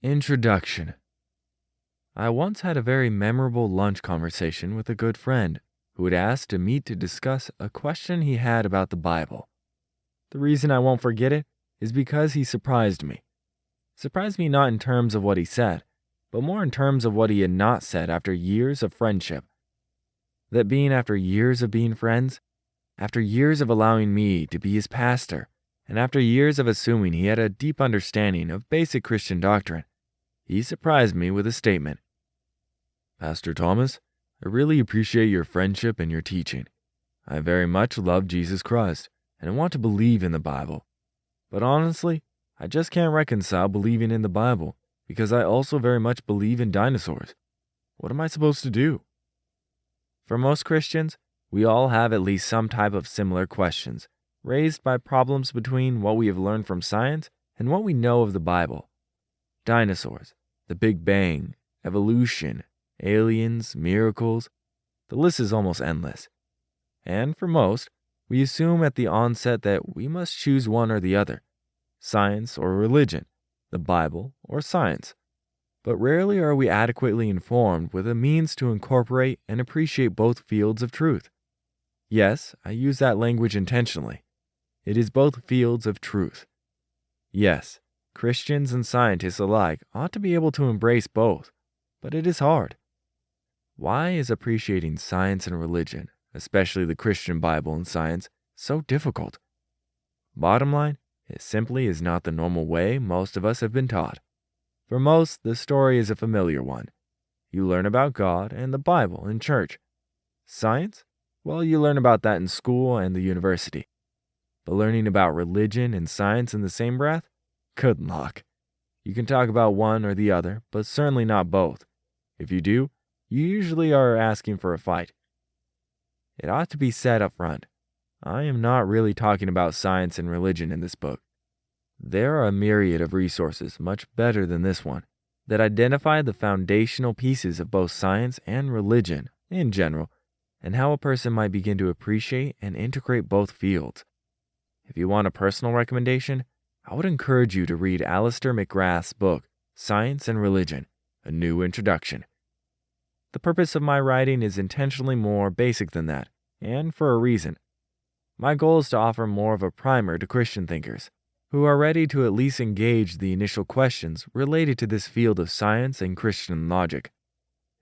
Introduction. I once had a very memorable lunch conversation with a good friend who had asked to meet to discuss a question he had about the Bible. The reason I won't forget it is because he surprised me. Surprised me not in terms of what he said, but more in terms of what he had not said after years of friendship. That being after years of being friends, after years of allowing me to be his pastor, and after years of assuming he had a deep understanding of basic Christian doctrine, he surprised me with a statement. Pastor Thomas, I really appreciate your friendship and your teaching. I very much love Jesus Christ and I want to believe in the Bible. But honestly, I just can't reconcile believing in the Bible because I also very much believe in dinosaurs. What am I supposed to do? For most Christians, we all have at least some type of similar questions raised by problems between what we have learned from science and what we know of the Bible. Dinosaurs, the Big Bang, evolution, aliens, miracles, the list is almost endless. And for most, we assume at the onset that we must choose one or the other, science or religion, the Bible or science. But rarely are we adequately informed with a means to incorporate and appreciate both fields of truth. Yes, I use that language intentionally. It is both fields of truth. Yes, Christians and scientists alike ought to be able to embrace both, but it is hard. Why is appreciating science and religion, especially the Christian Bible and science, so difficult? Bottom line, it simply is not the normal way most of us have been taught. For most, the story is a familiar one. You learn about God and the Bible in church. Science? Well, you learn about that in school and the university. But learning about religion and science in the same breath? Good luck. You can talk about one or the other, but certainly not both. If you do, you usually are asking for a fight. It ought to be said up front, I am not really talking about science and religion in this book. There are a myriad of resources much better than this one that identify the foundational pieces of both science and religion in general, and how a person might begin to appreciate and integrate both fields. If you want a personal recommendation, I would encourage you to read Alistair McGrath's book, Science and Religion, A New Introduction. The purpose of my writing is intentionally more basic than that, and for a reason. My goal is to offer more of a primer to Christian thinkers who are ready to at least engage the initial questions related to this field of science and Christian logic.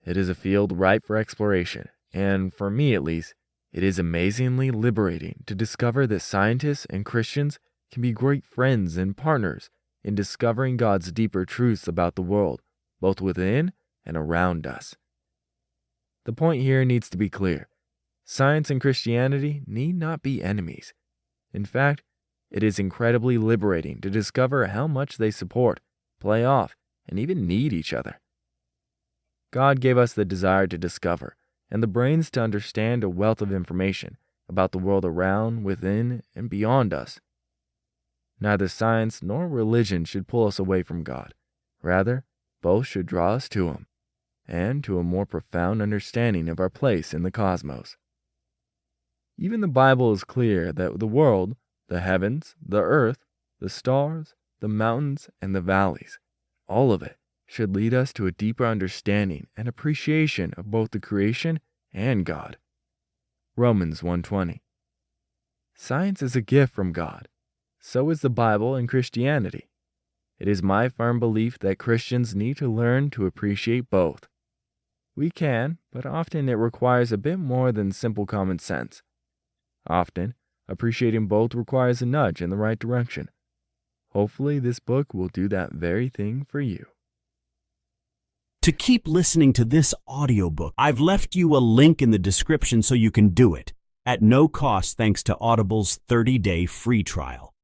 It is a field ripe for exploration, and for me at least, it is amazingly liberating to discover that scientists and Christians can be great friends and partners in discovering God's deeper truths about the world, both within and around us. The point here needs to be clear. Science and Christianity need not be enemies. In fact, it is incredibly liberating to discover how much they support, play off, and even need each other. God gave us the desire to discover and the brains to understand a wealth of information about the world around, within, and beyond us. Neither science nor religion should pull us away from God. Rather, both should draw us to Him, and to a more profound understanding of our place in the cosmos. Even the Bible is clear that the world, the heavens, the earth, the stars, the mountains, and the valleys, all of it should lead us to a deeper understanding and appreciation of both the creation and God. Romans 1:20. Science is a gift from God. So is the Bible and Christianity. It is my firm belief that Christians need to learn to appreciate both. We can, but often it requires a bit more than simple common sense. Often, appreciating both requires a nudge in the right direction. Hopefully, this book will do that very thing for you. To keep listening to this audiobook, I've left you a link in the description so you can do it at no cost thanks to Audible's 30-day free trial.